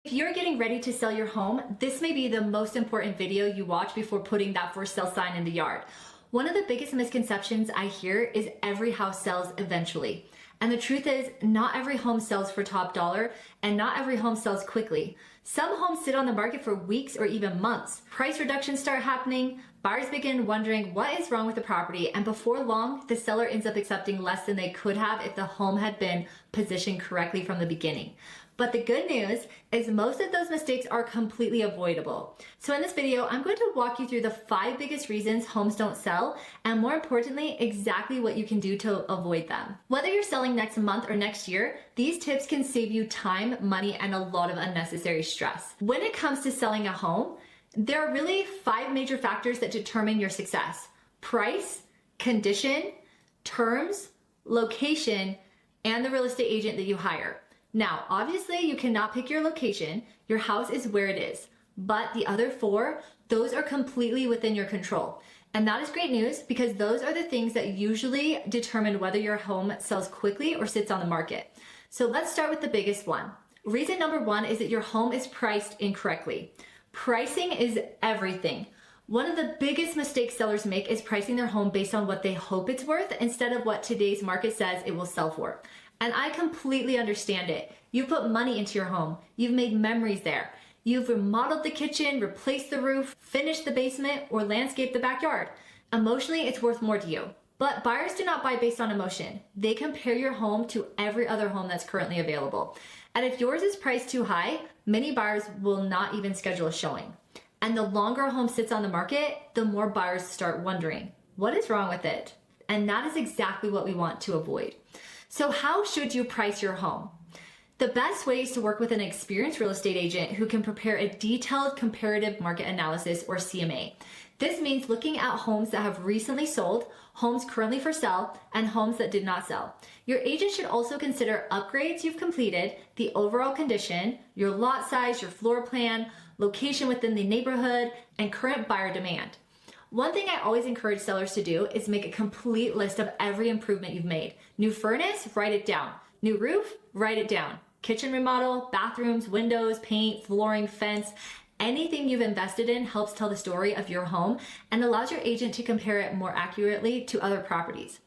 If you're getting ready to sell your home, this may be the most important video you watch before putting that for sale sign in the yard. One of the biggest misconceptions I hear is every house sells eventually. And the truth is, not every home sells for top dollar, and not every home sells quickly. Some homes sit on the market for weeks or even months. Price reductions start happening, buyers begin wondering what is wrong with the property, and before long, the seller ends up accepting less than they could have if the home had been positioned correctly from the beginning. But the good news is most of those mistakes are completely avoidable. So in this video, I'm going to walk you through the 5 biggest reasons homes don't sell, and more importantly, exactly what you can do to avoid them. Whether you're selling next month or next year, these tips can save you time, money, and a lot of unnecessary stress. When it comes to selling a home, there are really 5 major factors that determine your success: price, condition, terms, location, and the real estate agent that you hire. Now, obviously you cannot pick your location. Your house is where it is. But the other 4, those are completely within your control. And that is great news because those are the things that usually determine whether your home sells quickly or sits on the market. So let's start with the biggest one. Reason number 1 is that your home is priced incorrectly. Pricing is everything. One of the biggest mistakes sellers make is pricing their home based on what they hope it's worth instead of what today's market says it will sell for. And I completely understand it. You've put money into your home. You've made memories there. You've remodeled the kitchen, replaced the roof, finished the basement, or landscaped the backyard. Emotionally, it's worth more to you. But buyers do not buy based on emotion. They compare your home to every other home that's currently available. And if yours is priced too high, many buyers will not even schedule a showing. And the longer a home sits on the market, the more buyers start wondering, what is wrong with it? And that is exactly what we want to avoid. So how should you price your home? The best way is to work with an experienced real estate agent who can prepare a detailed comparative market analysis, or CMA. This means looking at homes that have recently sold, homes currently for sale, and homes that did not sell. Your agent should also consider upgrades you've completed, the overall condition, your lot size, your floor plan, location within the neighborhood, and current buyer demand. One thing I always encourage sellers to do is make a complete list of every improvement you've made. New furnace, write it down. New roof, write it down. Kitchen remodel, bathrooms, windows, paint, flooring, fence. Anything you've invested in helps tell the story of your home and allows your agent to compare it more accurately to other properties.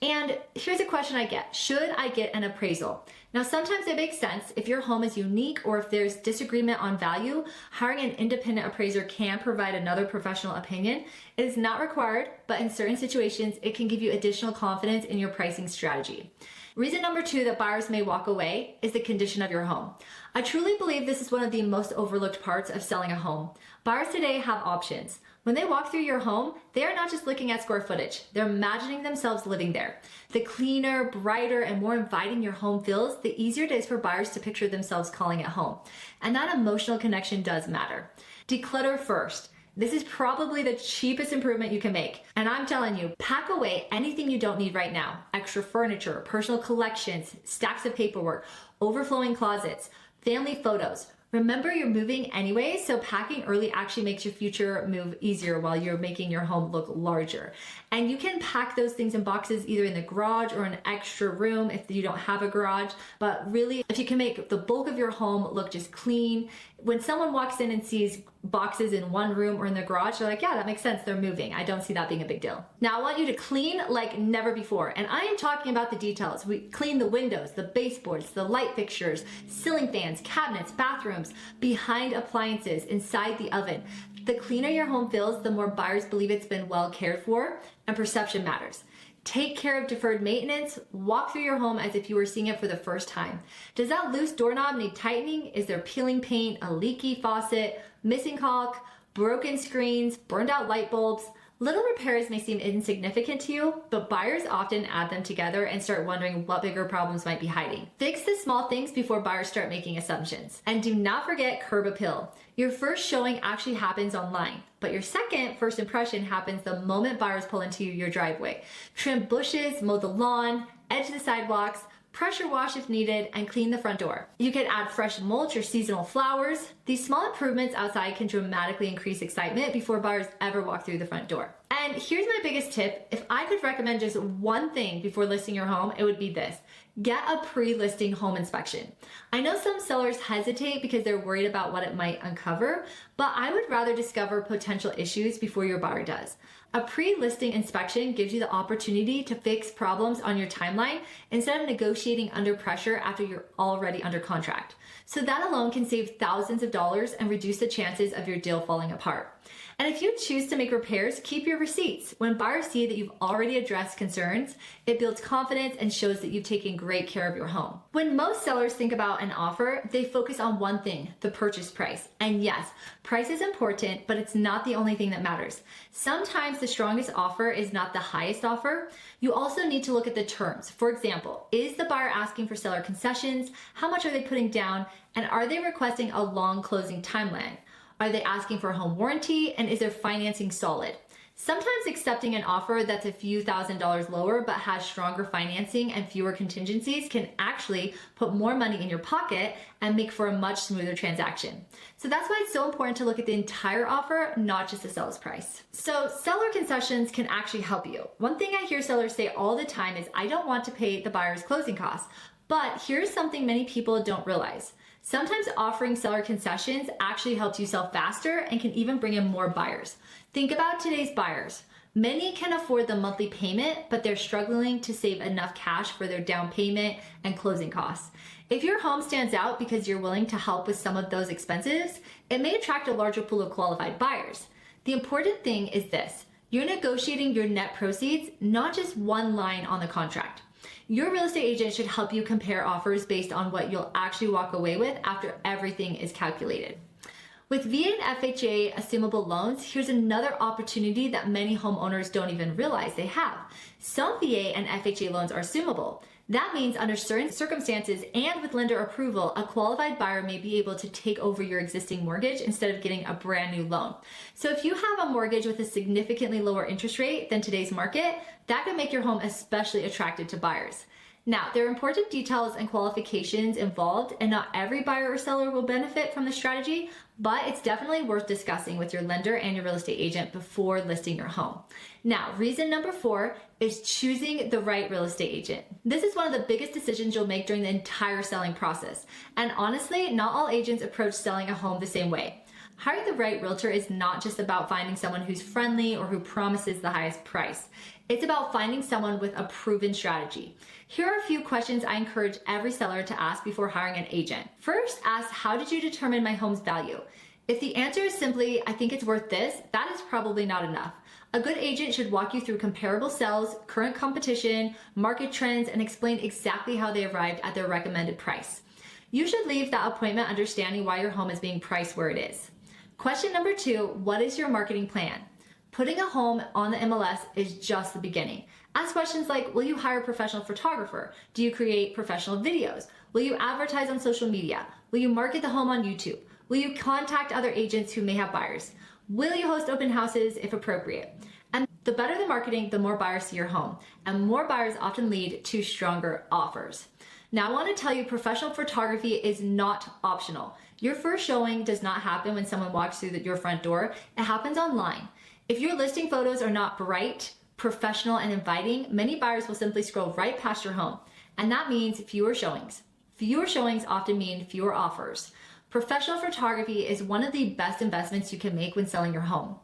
And here's a question I get: should I get an appraisal? Now, sometimes it makes sense if your home is unique or if there's disagreement on value. Hiring an independent appraiser can provide another professional opinion. It is not required, but in certain situations, it can give you additional confidence in your pricing strategy. Reason number 2 that buyers may walk away is the condition of your home. I truly believe this is one of the most overlooked parts of selling a home. Buyers today have options. When they walk through your home, they are not just looking at square footage. They're imagining themselves living there. The cleaner, brighter, and more inviting your home feels, the easier it is for buyers to picture themselves calling it home. And that emotional connection does matter. Declutter first. This is probably the cheapest improvement you can make. And I'm telling you, pack away anything you don't need right now. Extra furniture, personal collections, stacks of paperwork, overflowing closets, family photos. Remember, you're moving anyway, so packing early actually makes your future move easier while you're making your home look larger. And you can pack those things in boxes either in the garage or an extra room if you don't have a garage. But really, if you can make the bulk of your home look just clean, when someone walks in and sees boxes in one room or in the garage, they're like, yeah, that makes sense, they're moving. I don't see that being a big deal. Now I want you to clean like never before. And I am talking about the details. We clean the windows, the baseboards, the light fixtures, ceiling fans, cabinets, bathrooms, behind appliances, inside the oven. The cleaner your home feels, the more buyers believe it's been well cared for, and perception matters. Take care of deferred maintenance. Walk through your home as if you were seeing it for the first time. Does that loose doorknob need tightening? Is there peeling paint, a leaky faucet, missing caulk, broken screens, burned out light bulbs? Little repairs may seem insignificant to you, but buyers often add them together and start wondering what bigger problems might be hiding. Fix the small things before buyers start making assumptions. And do not forget curb appeal. Your first showing actually happens online, but your second first impression happens the moment buyers pull into your driveway. Trim bushes, mow the lawn, edge the sidewalks, pressure wash if needed, and clean the front door. You can add fresh mulch or seasonal flowers. These small improvements outside can dramatically increase excitement before buyers ever walk through the front door. And here's my biggest tip. If I could recommend just one thing before listing your home, it would be this. Get a pre-listing home inspection. I know some sellers hesitate because they're worried about what it might uncover, but I would rather discover potential issues before your buyer does. A pre-listing inspection gives you the opportunity to fix problems on your timeline instead of negotiating under pressure after you're already under contract. So that alone can save thousands of dollars and reduce the chances of your deal falling apart. And if you choose to make repairs, keep your receipts. When buyers see that you've already addressed concerns, it builds confidence and shows that you've taken great care of your home. When most sellers think about an offer, they focus on one thing, the purchase price. And yes, price is important, but it's not the only thing that matters. Sometimes the strongest offer is not the highest offer. You also need to look at the terms. For example, is the buyer asking for seller concessions? How much are they putting down? And are they requesting a long closing timeline? Are they asking for a home warranty? And is their financing solid? Sometimes accepting an offer that's a few $1,000s lower but has stronger financing and fewer contingencies can actually put more money in your pocket and make for a much smoother transaction. So that's why it's so important to look at the entire offer, not just the sales price. So seller concessions can actually help you. One thing I hear sellers say all the time is, I don't want to pay the buyer's closing costs. But here's something many people don't realize. Sometimes offering seller concessions actually helps you sell faster and can even bring in more buyers. Think about today's buyers. Many can afford the monthly payment, but they're struggling to save enough cash for their down payment and closing costs. If your home stands out because you're willing to help with some of those expenses, it may attract a larger pool of qualified buyers. The important thing is this: you're negotiating your net proceeds, not just one line on the contract. Your real estate agent should help you compare offers based on what you'll actually walk away with after everything is calculated. With VA and FHA assumable loans, here's another opportunity that many homeowners don't even realize they have. Some VA and FHA loans are assumable. That means under certain circumstances and with lender approval, a qualified buyer may be able to take over your existing mortgage instead of getting a brand new loan. So if you have a mortgage with a significantly lower interest rate than today's market, that could make your home especially attractive to buyers. Now, there are important details and qualifications involved, and not every buyer or seller will benefit from the strategy, but it's definitely worth discussing with your lender and your real estate agent before listing your home. Now, reason number 4 is choosing the right real estate agent. This is one of the biggest decisions you'll make during the entire selling process. And honestly, not all agents approach selling a home the same way. Hiring the right realtor is not just about finding someone who's friendly or who promises the highest price. It's about finding someone with a proven strategy. Here are a few questions I encourage every seller to ask before hiring an agent. First, ask, how did you determine my home's value? If the answer is simply, I think it's worth this, that is probably not enough. A good agent should walk you through comparable sales, current competition, market trends, and explain exactly how they arrived at their recommended price. You should leave that appointment understanding why your home is being priced where it is. Question number 2, what is your marketing plan? Putting a home on the MLS is just the beginning. Ask questions like, will you hire a professional photographer? Do you create professional videos? Will you advertise on social media? Will you market the home on YouTube? Will you contact other agents who may have buyers? Will you host open houses if appropriate? And the better the marketing, the more buyers see your home. And more buyers often lead to stronger offers. Now I want to tell you, professional photography is not optional. Your first showing does not happen when someone walks through your front door. It happens online. If your listing photos are not bright, professional, and inviting, many buyers will simply scroll right past your home. And that means fewer showings. Fewer showings often mean fewer offers. Professional photography is one of the best investments you can make when selling your home.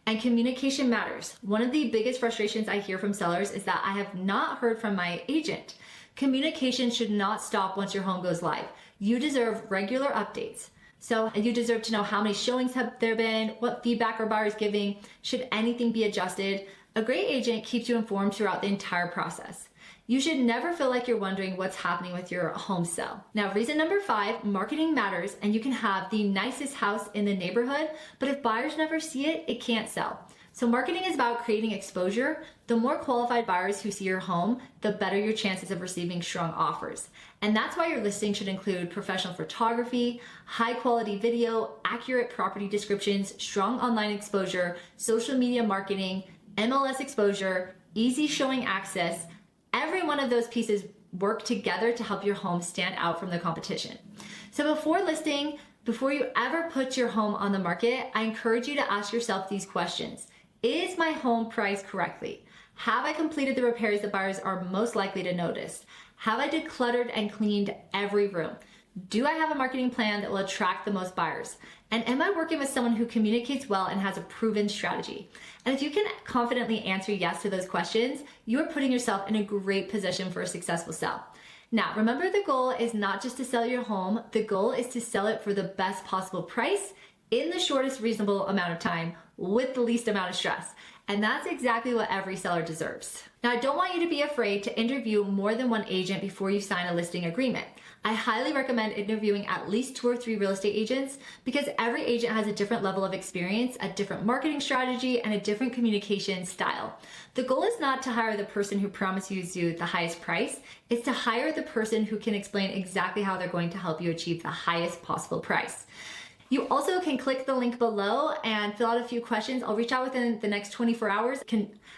And communication matters. One of the biggest frustrations I hear from sellers is that I have not heard from my agent. Communication should not stop once your home goes live. You deserve regular updates. So you deserve to know how many showings have there been, what feedback are buyers giving, should anything be adjusted. A great agent keeps you informed throughout the entire process. You should never feel like you're wondering what's happening with your home sale. Now, reason number 5, marketing matters, and you can have the nicest house in the neighborhood, but if buyers never see it, it can't sell. So marketing is about creating exposure. The more qualified buyers who see your home, the better your chances of receiving strong offers. And that's why your listing should include professional photography, high quality video, accurate property descriptions, strong online exposure, social media marketing, MLS exposure, easy showing access. Every one of those pieces work together to help your home stand out from the competition. So before listing, before you ever put your home on the market, I encourage you to ask yourself these questions. Is my home priced correctly? Have I completed the repairs that buyers are most likely to notice? Have I decluttered and cleaned every room? Do I have a marketing plan that will attract the most buyers? And am I working with someone who communicates well and has a proven strategy? And if you can confidently answer yes to those questions, you are putting yourself in a great position for a successful sell. Now, remember, the goal is not just to sell your home. The goal is to sell it for the best possible price in the shortest reasonable amount of time with the least amount of stress. And that's exactly what every seller deserves. Now, I don't want you to be afraid to interview more than one agent before you sign a listing agreement. I highly recommend interviewing at least 2 or 3 real estate agents because every agent has a different level of experience, a different marketing strategy, and a different communication style. The goal is not to hire the person who promises you the highest price. It's to hire the person who can explain exactly how they're going to help you achieve the highest possible price. You also can click the link below and fill out a few questions. I'll reach out within the next 24 hours.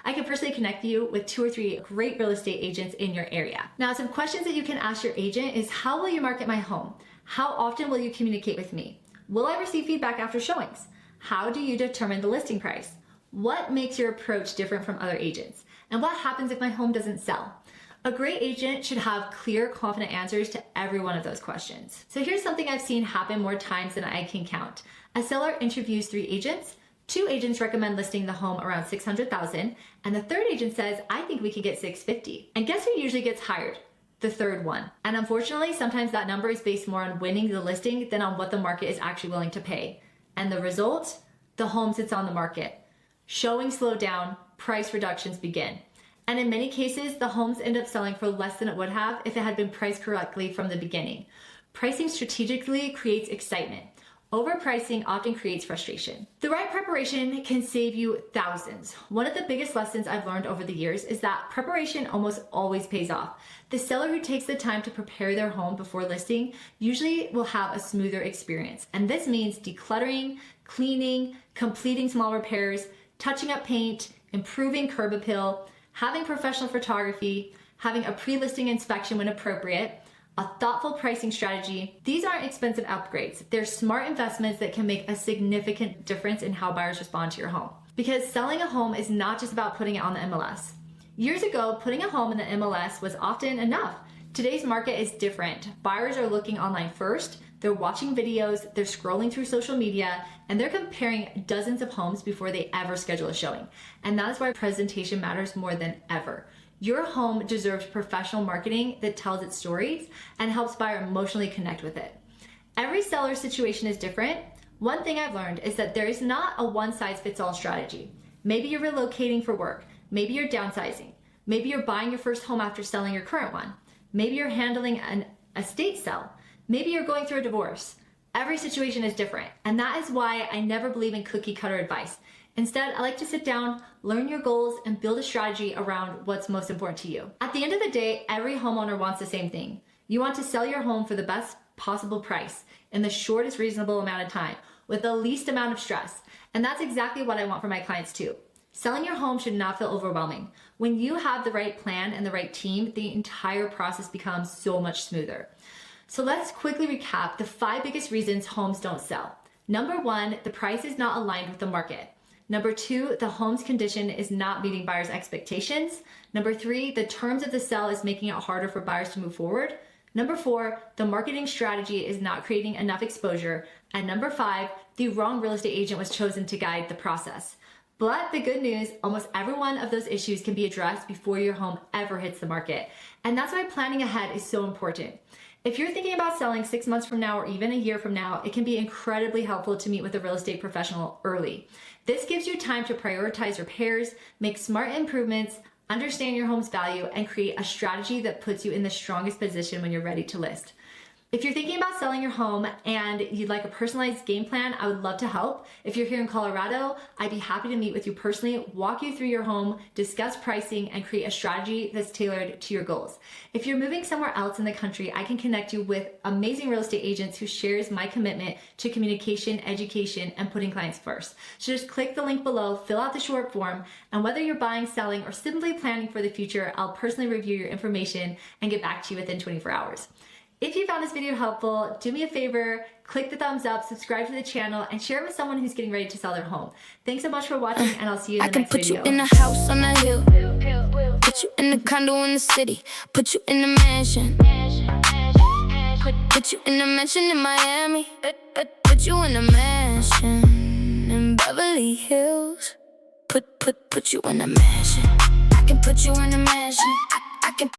I can personally connect you with 2 or 3 great real estate agents in your area. Now, some questions that you can ask your agent is, how will you market my home? How often will you communicate with me? Will I receive feedback after showings? How do you determine the listing price? What makes your approach different from other agents? And what happens if my home doesn't sell? A great agent should have clear, confident answers to every one of those questions. So here's something I've seen happen more times than I can count. A seller interviews 3 agents. 2 agents recommend listing the home around $600,000, and the 3rd agent says, I think we could get $650,000. And guess who usually gets hired? The 3rd one. And unfortunately, sometimes that number is based more on winning the listing than on what the market is actually willing to pay. And the result? The home sits on the market. Showings slow down, price reductions begin. And in many cases, the homes end up selling for less than it would have if it had been priced correctly from the beginning. Pricing strategically creates excitement. Overpricing often creates frustration. The right preparation can save you thousands. One of the biggest lessons I've learned over the years is that preparation almost always pays off. The seller who takes the time to prepare their home before listing usually will have a smoother experience. And this means decluttering, cleaning, completing small repairs, touching up paint, improving curb appeal, having professional photography, having a pre-listing inspection when appropriate, a thoughtful pricing strategy. These aren't expensive upgrades. They're smart investments that can make a significant difference in how buyers respond to your home. Because selling a home is not just about putting it on the MLS. Years ago, putting a home in the MLS was often enough. Today's market is different. Buyers are looking online first, they're watching videos, they're scrolling through social media, and they're comparing dozens of homes before they ever schedule a showing. And that is why presentation matters more than ever. Your home deserves professional marketing that tells its stories and helps buyer emotionally connect with it. Every seller's situation is different. One thing I've learned is that there is not a one-size-fits-all strategy. Maybe you're relocating for work. Maybe you're downsizing. Maybe you're buying your first home after selling your current one. Maybe you're handling an estate sale. Maybe you're going through a divorce. Every situation is different, and that is why I never believe in cookie cutter advice. Instead, I like to sit down, learn your goals, and build a strategy around what's most important to you. At the end of the day, every homeowner wants the same thing. You want to sell your home for the best possible price in the shortest reasonable amount of time with the least amount of stress. And that's exactly what I want for my clients too. Selling your home should not feel overwhelming. When you have the right plan and the right team, the entire process becomes so much smoother. So let's quickly recap the 5 biggest reasons homes don't sell. Number 1, the price is not aligned with the market. Number 2, the home's condition is not meeting buyers' expectations. Number 3, the terms of the sale is making it harder for buyers to move forward. Number 4, the marketing strategy is not creating enough exposure. And number 5, the wrong real estate agent was chosen to guide the process. But the good news, almost every one of those issues can be addressed before your home ever hits the market. And that's why planning ahead is so important. If you're thinking about selling 6 months from now or even a year from now, it can be incredibly helpful to meet with a real estate professional early. This gives you time to prioritize repairs, make smart improvements, understand your home's value, and create a strategy that puts you in the strongest position when you're ready to list. If you're thinking about selling your home and you'd like a personalized game plan, I would love to help. If you're here in Colorado, I'd be happy to meet with you personally, walk you through your home, discuss pricing, and create a strategy that's tailored to your goals. If you're moving somewhere else in the country, I can connect you with amazing real estate agents who shares my commitment to communication, education, and putting clients first. So just click the link below, fill out the short form, and whether you're buying, selling, or simply planning for the future, I'll personally review your information and get back to you within 24 hours. If you found this video helpful, do me a favor, click the thumbs up, subscribe to the channel, and share it with someone who's getting ready to sell their home. Thanks so much for watching, and I'll see you in the next video. I can put you in a house on a hill, put you in a condo in the city, put you in a mansion, put you in a mansion in Miami, put you in a mansion in Beverly Hills, put you in a mansion. I can put you in a mansion. I can